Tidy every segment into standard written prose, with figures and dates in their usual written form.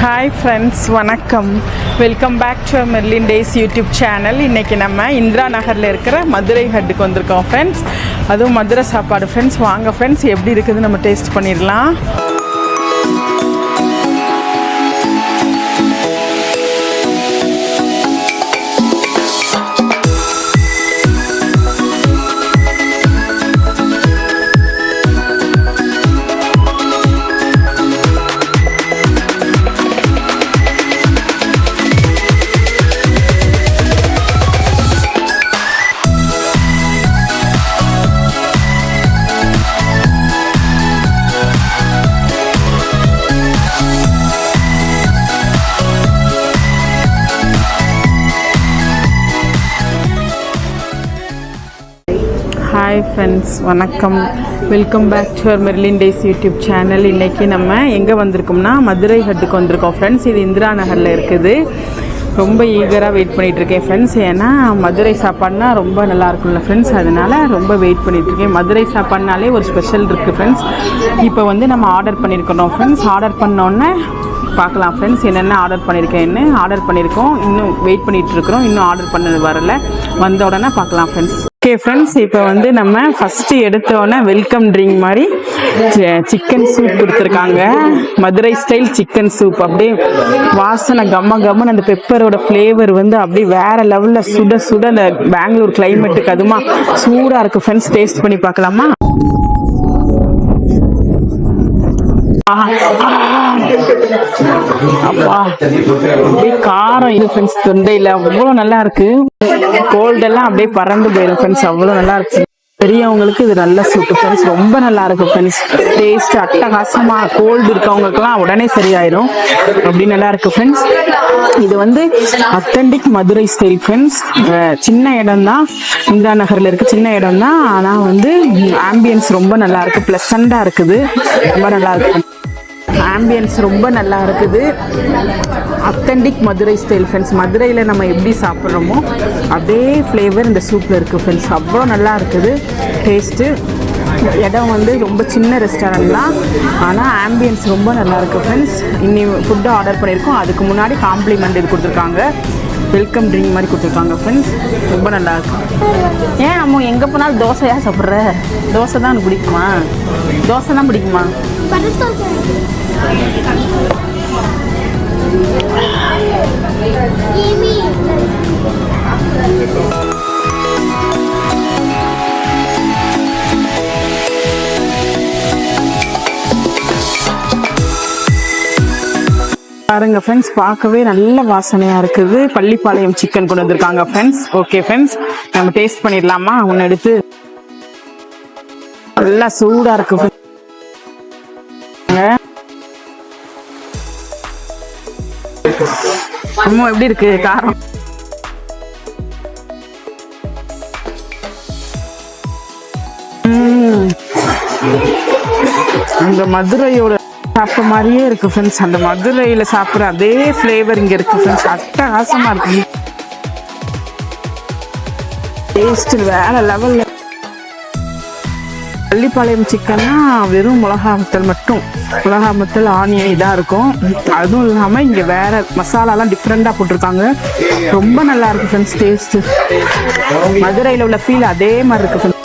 Hi friends, வணக்கம். Welcome back to Merlin days YouTube channel. இன்றைக்கி நம்ம இந்திரா நகரில் இருக்கிற மதுரை ஹட்டுக்கு வந்திருக்கோம் ஃப்ரெண்ட்ஸ். அதுவும் மதுரை சாப்பாடு ஃப்ரெண்ட்ஸ். வாங்க ஃப்ரெண்ட்ஸ், எப்படி இருக்குது நம்ம டேஸ்ட் பண்ணிடலாம். ஹாய் ஃப்ரெண்ட்ஸ், வணக்கம். Welcome back to Merlin days YouTube channel. இன்றைக்கி நம்ம எங்கே வந்திருக்கோம்னா மதுரை ஹட்டுக்கு வந்திருக்கோம் ஃப்ரெண்ட்ஸ். இது இந்திரா நகரில் இருக்குது. ரொம்ப ஈகராக வெயிட் பண்ணிகிட்ருக்கேன் ஃப்ரெண்ட்ஸ். ஏன்னா மதுரை சாப்பாடுனா ரொம்ப நல்லா இருக்கும்ல ஃப்ரெண்ட்ஸ். அதனால் ரொம்ப வெயிட் பண்ணிகிட்ருக்கேன். மதுரை சாப்பாடுனாலே ஒரு ஸ்பெஷல் இருக்குது ஃப்ரெண்ட்ஸ். இப்போ வந்து நம்ம ஆர்டர் பண்ணியிருக்கிறோம் ஃப்ரெண்ட்ஸ். ஆர்டர் பண்ணோன்னே பார்க்கலாம் ஃப்ரெண்ட்ஸ் என்னென்ன ஆர்டர் பண்ணியிருக்கேன்னு. ஆர்டர் பண்ணியிருக்கோம், இன்னும் வெயிட் பண்ணிகிட்ருக்குறோம். இன்னும் ஆர்டர் பண்ணது வரல, வந்த உடனே பார்க்கலாம் ஃப்ரெண்ட்ஸ். ஓகே ஃப்ரெண்ட்ஸ், இப்போ வந்து நம்ம ஃபஸ்ட்டு எடுத்தோடனே வெல்கம் ட்ரிங்க் மாதிரி சிக்கன் சூப் கொடுத்துருக்காங்க. Madurai style chicken soup. அப்படியே வாசனை கம்மன்னு அந்த பெப்பரோட ஃப்ளேவர் வந்து அப்படியே வேறு லெவலில் சுட சுட அந்த பெங்களூர் கிளைமேட்டுக்கு அதுமா சூடாக இருக்குது ஃப்ரெண்ட்ஸ். டேஸ்ட் பண்ணி பார்க்கலாமா? அப்பா, அப்படியே காரம் இது ஃப்ரெண்ட்ஸ். தொண்டையில் அவ்வளோ நல்லா இருக்கு. கோல்டெல்லாம் அப்படியே பறந்து போயிடும் ஃப்ரெண்ட்ஸ். அவ்வளோ நல்லா இருக்கு. பெரியவங்களுக்கு இது நல்ல சூப்பு ஃப்ரெண்ட்ஸ். ரொம்ப நல்லா இருக்கு ஃப்ரெண்ட்ஸ். டேஸ்ட் அட்டகாசமா. கோல்டு இருக்கவங்களுக்குலாம் உடனே சரியாயிடும். அப்படி நல்லா இருக்கு ஃப்ரெண்ட்ஸ். இது வந்து அத்தன்டிக் மதுரை ஸ்டைல் ஃப்ரெண்ட்ஸ். சின்ன இடம் தான், இந்திரா நகர்ல இருக்கு. சின்ன இடம் தான், ஆனால் வந்து ஆம்பியன்ஸ் ரொம்ப நல்லா இருக்கு. பிளசண்டா இருக்குது. ரொம்ப நல்லா இருக்கு. ஆம்பியன்ஸ் ரொம்ப நல்லா இருக்குது. Authentic Madurai style friends. மதுரையில் நம்ம எப்படி சாப்பிட்றோமோ அதே ஃப்ளேவர் இந்த சூப்பில் இருக்குது ஃப்ரெண்ட்ஸ். அவ்வளோ நல்லா இருக்குது டேஸ்ட்டு. இடம் வந்து ரொம்ப சின்ன ரெஸ்டாரண்ட் தான், ஆனால் ஆம்பியன்ஸ் ரொம்ப நல்லா இருக்குது ஃப்ரெண்ட்ஸ். இன்னி ஃபுட்டு ஆர்டர் பண்ணியிருக்கோம். அதுக்கு முன்னாடி காம்ப்ளிமெண்ட் இது கொடுத்துருக்காங்க. வெல்கம் ட்ரிங்க் மாதிரி கொடுத்துருக்காங்க ஃப்ரெண்ட்ஸ். ரொம்ப நல்லா இருக்கும். ஏன் அம்மா எங்கே போனாலும் தோசையாக சாப்பிட்ற? தோசை தான் எனக்கு பிடிக்குமா? தோசை தான் பிடிக்குமா? பாருங்க ஃப்ரெண்ட்ஸ், பார்க்கவே நல்ல வாசனையா இருக்குது. பள்ளிப்பாளையம் சிக்கன் கொண்டு வந்திருக்காங்க ஃப்ரெண்ட்ஸ். ஓகே ஃப்ரெண்ட்ஸ், நம்ம டேஸ்ட் பண்ணிடலாமா? ஒன்று எடுத்து. நல்லா சூடா இருக்கு. அம்மா எப்படி இருக்கு காரம்? அந்த மதுரையோட சாப்பிட்ட மாதிரியே இருக்கு ஃப்ரெண்ட்ஸ். அந்த மதுரையில சாப்பிட்ற அதே ஃப்ளேவர் இங்க இருக்கு ஃப்ரெண்ட்ஸ். அட்டகாசமா இருக்கு. டேஸ்ட் வேற லெவல்ல. பள்ளிப்பாளையம் சிக்கன்னா வெறும் மிளகா வத்தல் மட்டும், மிளகா வத்தல் ஆனியன் இதாக இருக்கும். அதுவும் இல்லாமல் இங்கே வேற மசாலாலாம் டிஃப்ரெண்டாக போட்டிருக்காங்க. ரொம்ப நல்லா இருக்கு ஃப்ரெண்ட்ஸ் டேஸ்ட்டு. மதுரையில் உள்ள ஃபீல் அதே மாதிரி இருக்கு ஃப்ரெண்ட்ஸ்.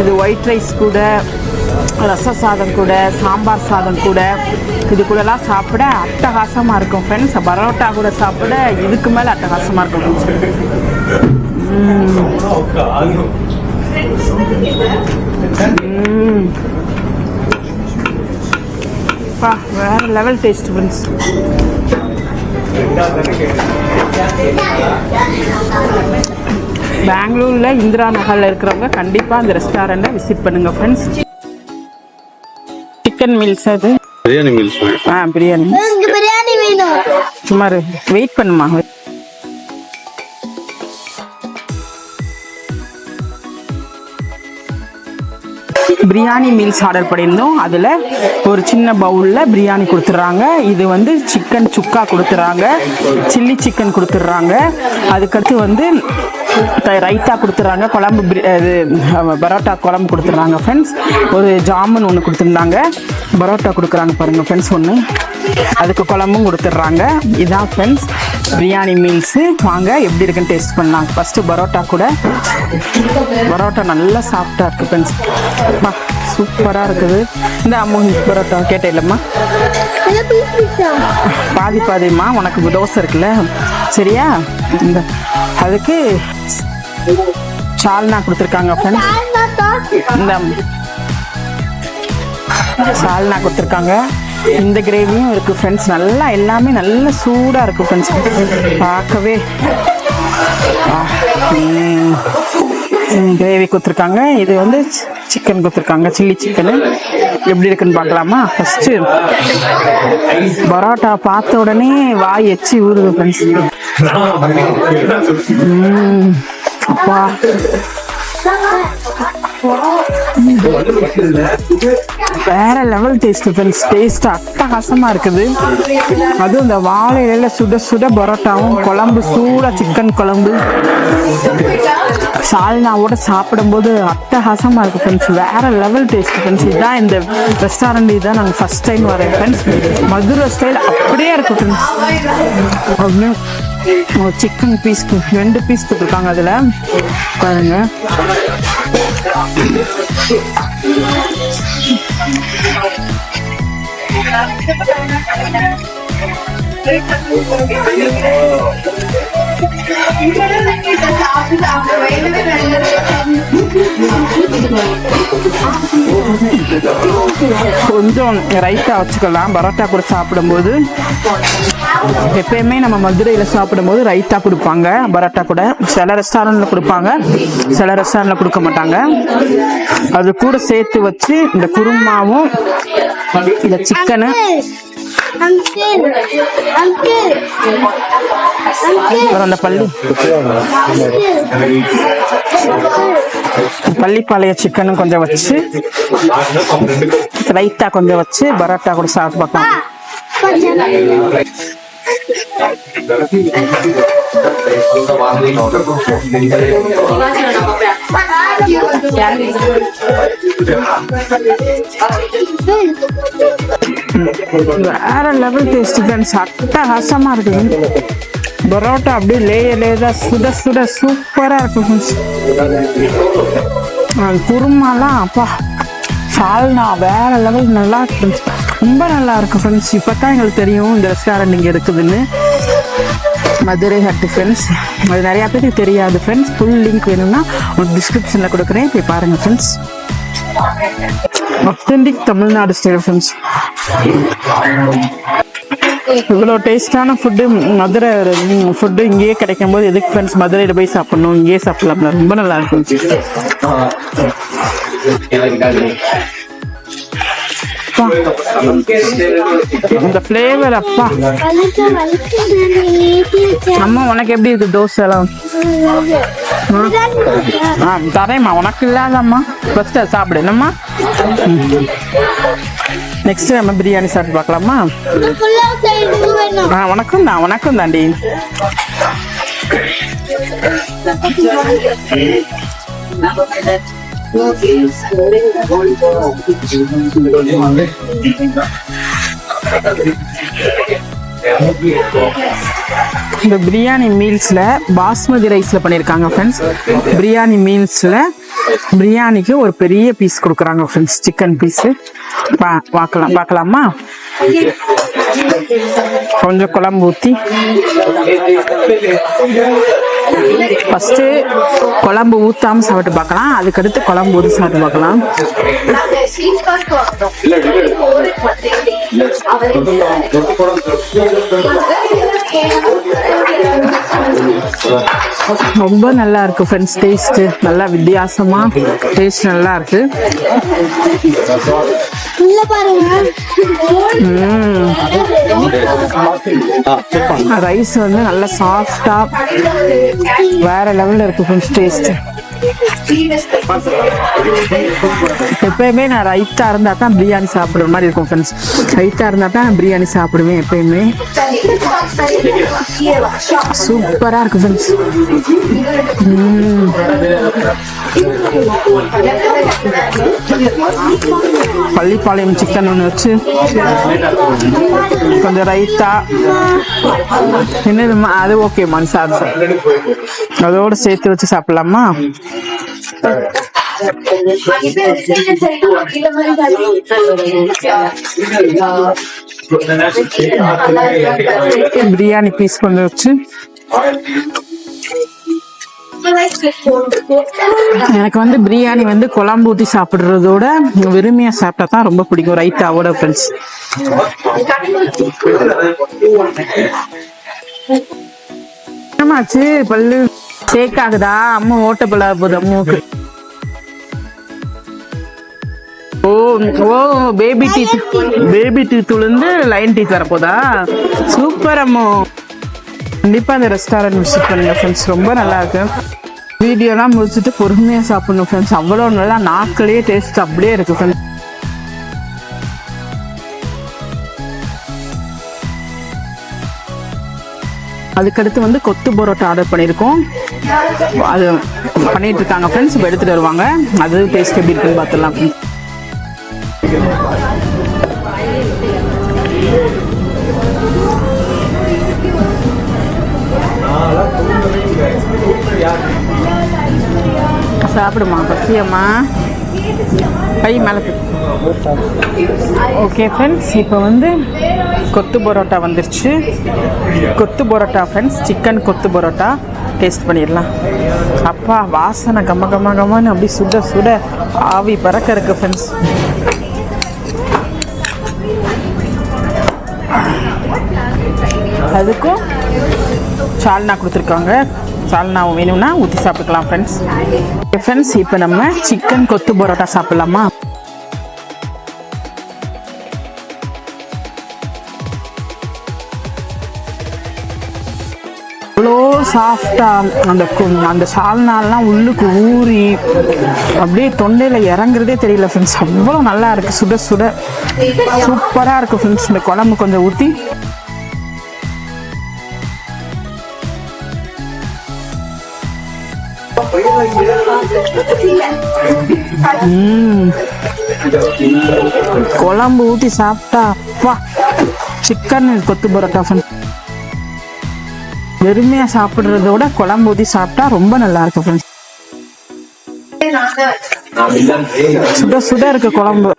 இது ஒயிட் ரைஸ் கூட, ரச சாதம் கூட, சாம்பார் சாதம் கூட, இது கூடலாம் சாப்பிட அட்டகாசமாக இருக்கும் ஃப்ரெண்ட்ஸ். பரோட்டா கூட சாப்பிட இதுக்கு மேலே அட்டகாசமாக இருக்கும் ஃப்ரெண்ட்ஸ். வேற லெவல் டேஸ்ட் ஃப்ரெண்ட்ஸ். பெங்களூரில் இந்திரா நகரில் இருக்கிறவங்க கண்டிப்பாக அந்த ரெஸ்டாரண்ட்டை விசிட் பண்ணுங்க ஃப்ரெண்ட்ஸ். சிக்கன் மீல்ஸ் அது பிரியாணி மீல்ஸ். பிரியாணி சும்மா வெயிட் பண்ணுமா. பிரியாணி மீல்ஸ் ஆர்டர் பண்ணியிருந்தோம். அதில் ஒரு சின்ன பவுலில் பிரியாணி கொடுத்துட்றாங்க. இது வந்து சிக்கன் சுக்கா கொடுத்துட்றாங்க, சில்லி சிக்கன் கொடுத்துட்றாங்க. அதுக்கடுத்து வந்து ரைத்தா கொடுத்துட்றாங்க, குழம்பு பரோட்டா குழம்பு கொடுத்துட்றாங்க ஃப்ரெண்ட்ஸ். ஒரு ஜாமுன் ஒன்று கொடுத்துருந்தாங்க, பரோட்டா கொடுக்குறாங்க பாருங்கள் ஃப்ரெண்ட்ஸ் ஒன்று, அதுக்கு குழம்பும் கொடுத்துட்றாங்க. இதான் ஃப்ரெண்ட்ஸ் பிரியாணி மீல்ஸு. வாங்க எப்படி இருக்குன்னு டேஸ்ட் பண்ணலாம். ஃபஸ்ட்டு பரோட்டா கூட, பரோட்டா நல்லா சாஃப்டாக இருக்குது ஃப்ரெண்ட்ஸ், சூப்பராக இருக்குது. இந்த அம்மா பரோட்டா கேட்டே இல்லைம்மா, பாதி பாதிம்மா, உனக்கு தோசை இருக்குல்ல சரியா. இந்த அதுக்கு சால்னா கொடுத்துருக்காங்க ஃப்ரெண்ட்ஸ், இந்த சால்னா கொடுத்துருக்காங்க. இந்த கிரேவியும் இருக்குது ஃப்ரெண்ட்ஸ், நல்லா எல்லாமே நல்லா சூடாக இருக்குது ஃப்ரெண்ட்ஸ், பார்க்கவே. கிரேவி கொடுத்துருக்காங்க. இது வந்து சிக்கன் கொடுத்துருக்காங்க, சில்லி சிக்கனு. எப்படி இருக்குன்னு பார்க்கலாமா? ஃபஸ்ட்டு பரோட்டா பார்த்த உடனே வாய் எச்சி ஊறுது ஃப்ரெண்ட்ஸ். அப்பா வேற லெவல் டேஸ்ட் ஃப்ரெண்ட்ஸ், டேஸ்ட் அட்டகாசமா இருக்குது. அதுவும் இந்த வாழை இலையில சுட சுட பரோட்டாவும் குழம்பு சூடா சிக்கன் குழம்பு சால்னாவோட சாப்பிடும்போது அட்டகாசமா இருக்கு ஃப்ரெண்ட்ஸ், வேற லெவல் டேஸ்ட் ஃப்ரெண்ட்ஸ். இதுதான் இந்த ரெஸ்டாரண்ட், இதுதான் நாங்கள் ஃபர்ஸ்ட் டைம் வரேன் ஃப்ரெண்ட்ஸ். மதுரை ஸ்டைல் அப்படியே இருக்கு ஃப்ரெண்ட்ஸ். அப்படியே சிக்கன் பீஸ் 2 பீஸ் கொடுத்துருக்காங்க, அதில் பாருங்க. கொஞ்சம் ரைத்தா வச்சுக்கலாம் பரோட்டா கூட சாப்பிடும்போது. எப்பயுமே நம்ம மதுரையில் சாப்பிடும்போது ரைத்தா கொடுப்பாங்க பரோட்டா கூட. சில ரெஸ்டாரண்ட்ல கொடுப்பாங்க, சில ரெஸ்டாரண்ட்ல கொடுக்க மாட்டாங்க. அது கூட சேர்த்து வச்சு இந்த குருமாவும் இந்த சிக்கனு, அந்த பள்ளிப்பாளைய சிக்கனும் கொஞ்சம் வச்சு, ரைத்தா கொஞ்சம் வச்சு பரோட்டா கூட சாப்பிட்டு பார்க்கலாம். வேற லெவல் டேஸ்ட் ஃப்ரெண்ட்ஸ், அட்டகாசமா இருக்குது. பரோட்டா அப்படியே லேயர் சுட சுட சூப்பரா இருக்கும். குருமாலாம் அப்பா, சால்னா வேற லெவல் நல்லா இருக்கு, ரொம்ப நல்லா இருக்கு ஃப்ரெண்ட்ஸ். இப்பதான் எங்களுக்கு தெரியும் இந்த ரெஸ்டாரண்ட் இங்க இருக்குதுன்னு, மதுரை ஹட் ஃப்ரெண்ட்ஸ். அது நிறைய பேருக்கு தெரியாது ஃப்ரெண்ட்ஸ். ஃபுல் லிங்க் வேணும்னா உங்களுக்கு டிஸ்கிரிப்ஷன்ல கொடுக்குறேன், போய் பாருங்க friends. Authentic Tamil Nadu style friends. இவ்வளோ டேஸ்டான ஃபுட்டு, மதுரை ஃபுட்டு இங்கேயே கிடைக்கும் போது எதுக்கு ஃப்ரெண்ட்ஸ் மதுரையில் போய் சாப்பிடணும், இங்கேயே சாப்பிடலாம், ரொம்ப நல்லா இருக்கும். இந்த ஃப்ளேவர் அப்பா. அம்மா உனக்கு எப்படி இருக்கு தோசை எல்லாம்? தரேம்மா, உனக்கு இல்லாதம்மா, ஃபர்ஸ்ட் சாப்பிடு என்னம்மா. நெக்ஸ்ட் நம்ம பிரியாணி சாப்பிட்டு பார்க்கலாமா? உனக்கும் தான், உனக்கும் தாண்டி. இந்த பிரியாணி மீல்ஸ்ல பாஸ்மதி ரைஸ்ல பண்ணிருக்காங்க ஃப்ரெண்ட்ஸ். பிரியாணி மீல்ஸ்ல பிரியாணிக்கு ஒரு பெரிய பீஸ் கொடுக்குறாங்க ஃப்ரெண்ட்ஸ், சிக்கன் பீஸ். பார்க்கலாமா? கொஞ்சம் குழம்பு ஊற்றி ஃபர்ஸ்ட் குழம்பு ஊத்தாம சாப்பிட்டு பார்க்கலாம், அதுக்கடுத்து குழம்பு ஊற்றி சாப்பிட்டு பார்க்கலாம். ரொம்ப நல்லா இருக்கு ஃப்ரெண்ட்ஸ், டேஸ்ட் நல்லா வித்தியாசமா, டேஸ்ட் நல்லா இருக்கு. ரைஸ் வந்து நல்லா சாஃப்டா வேற லெவல்ல இருக்கு ஃப்ரெண்ட்ஸ், டேஸ்ட் எப்பயுமே நான் ரைட்டா இருந்தா தான் பிரியாணி சாப்பிடுற மாதிரி இருக்கும் ஃப்ரெண்ட்ஸ். ரைட்டா இருந்தா தான் பிரியாணி சாப்பிடுவேன் எப்பயுமே. சூப்பரா இருக்கு ஃப்ரெண்ட்ஸ். பள்ளிப்பாளையம் சிக்கன் ஒன்று வச்சு கொஞ்சம் ரைத்தா என்னதுமா அது ஓகே மன்சார் அதோட சேர்த்து வச்சு சாப்பிடலாமா? பிரியாணி பீஸ் கொஞ்சம் வச்சு எனக்கு வந்து பிரியாணி வந்து குழம்பு ஊற்றி சாப்பிடுறதோட வெறுமையா சாப்பிட்டா தான் ரொம்ப பிடிக்கும் ரைத்தாவோட ஃப்ரெண்ட்ஸ். என்னமாச்சு பல்லு ஷேக் ஆகுதா? அம்மா ஓட்ட பல்லா போகுது அம்மாவுக்கு. ஓ ஓ பேபி டீத்துல இருந்து லைன் டீத் வரப்போதா? சூப்பர் அம்மா. கண்டிப்பா அந்த ரெஸ்டாரண்ட் விசிட் பண்ணுங்க ஃப்ரெண்ட்ஸ், ரொம்ப நல்லா இருக்கு. வீடியோலாம் முடிச்சுட்டு பொறுமையா சாப்பிடணும் ஃப்ரெண்ட்ஸ், அவ்வளோ நல்லா நாக்கிலேயே டேஸ்ட் அப்படியே இருக்கு ஃப்ரெண்ட்ஸ். அதுக்கடுத்து வந்து கொத்து பரோட்டா ஆர்டர் பண்ணியிருக்கோம். அது பண்ணிட்டு இருக்காங்க ஃப்ரெண்ட்ஸ், இப்போ எடுத்துட்டு வருவாங்க. அது டேஸ்ட் எப்படி இருக்குன்னு பார்த்துடலாம். சாப்பிடுமா பசியம்மா கை மேலே. ஓகே ஃப்ரெண்ட்ஸ், இப்போ வந்து கொத்து பரோட்டா வந்துருச்சு. கொத்து பரோட்டா ஃப்ரெண்ட்ஸ், சிக்கன் கொத்து பரோட்டா டேஸ்ட் பண்ணிடலாம். அப்பா வாசனை கம்ம கம்ம கம்மன்னு அப்படி சுட சுட ஆவி பறக்க இருக்கு ஃப்ரெண்ட்ஸ். அதுக்கும் சால்னா கொடுத்துருக்காங்க. சால்னா வேணும்னா ஊற்றி சாப்பிட்டுக்கலாம் ஃப்ரெண்ட்ஸ். ஃப்ரெண்ட்ஸ் இப்போ நம்ம சிக்கன் கொத்து பரோட்டா சாப்பிடலாமா? அவ்வளோ சாஃப்டா அந்த சால்னாலாம் உள்ளுக்கு ஊறி அப்படியே தொண்டையில இறங்குறதே தெரியல ஃப்ரெண்ட்ஸ். அவ்வளோ நல்லா இருக்கு, சுட சுட சூப்பரா இருக்கு ஃப்ரெண்ட்ஸ். இந்த குழம்பு கொஞ்சம் ஊற்றி குழம்பு ஊற்றி சாப்பிட்டா அப்பா சிக்கன் கொத்து பரோட்டா ஃப்ரெண்ட்ஸ். வெறுமையா சாப்பிடுறதோட குழம்பு ஊற்றி சாப்பிட்டா ரொம்ப நல்லா இருக்கு ஃப்ரெண்ட்ஸ். சுட சுட இருக்கு குழம்பு.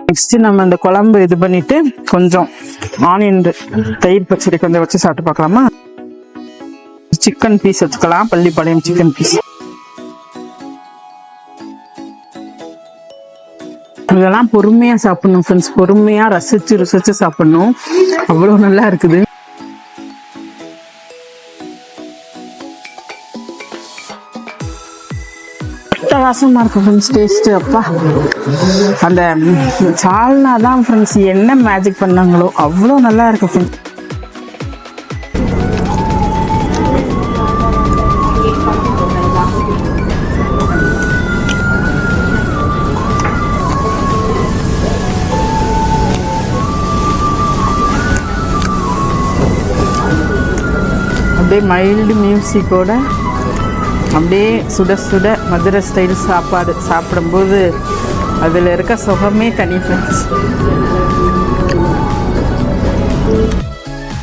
நெக்ஸ்ட் நம்ம இந்த குழம்பு இது பண்ணிட்டு கொஞ்சம் ஆனியன் தயிர் பச்சடி கொஞ்சம் வச்சு சாப்பிட்டு பார்க்கலாமா? சிக்கன் பீஸ் வச்சுக்கலாம், பள்ளிப்பாளையம் சிக்கன் பீஸ். இதெல்லாம் பொறுமையா சாப்பிடணும் ஃப்ரெண்ட்ஸ், பொறுமையா ரசிச்சு ருசிச்சு சாப்பிடணும். அவ்வளவு நல்லா இருக்குது. அட்டகாசமா இருக்கும் ஃப்ரெண்ட்ஸ் டேஸ்ட். அப்பா அந்த சால்னா தான் ஃப்ரெண்ட்ஸ் என்ன மேஜிக் பண்ணாங்களோ அவ்வளோ நல்லா இருக்கு ஃப்ரெண்ட்ஸ். அப்படியே மைல்டு மியூசிக்கோட அப்படியே சுட சுட மதுரை ஸ்டைல் சாப்பாடு சாப்பிடும்போது அதில் இருக்க சுகமே தனி ஃப்ரெண்ட்ஸ்.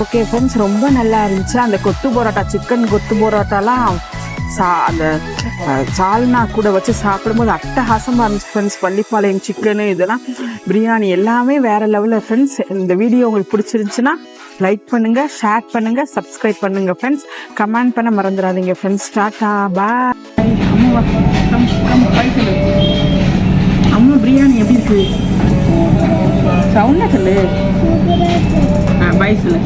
ஓகே ஃப்ரெண்ட்ஸ், ரொம்ப நல்லா இருந்துச்சு. அந்த கொத்து பரோட்டா, சிக்கன் கொத்து பரோட்டாலாம் அந்த சால்னா கூட வச்சு சாப்பிடும்போது அட்டகாசமாக இருந்துச்சு ஃப்ரெண்ட்ஸ். பள்ளிப்பாளையம் சிக்கனு இதெல்லாம் பிரியாணி எல்லாமே வேற லெவலில் ஃப்ரெண்ட்ஸ். இந்த வீடியோ உங்களுக்கு பிடிச்சிருந்துச்சுன்னா லைக் பண்ணுங்க, ஷேர் பண்ணுங்க, சப்ஸ்கிரைப் பண்ணுங்க ஃப்ரெண்ட்ஸ். கமெண்ட் பண்ண மறந்துடாதீங்க ஃப்ரெண்ட்ஸ். டாடா பாய். அம்மா பிரியாணி எப்படி இருக்கு? சவுண்டா சொல்லு. பாய் சொல்லு.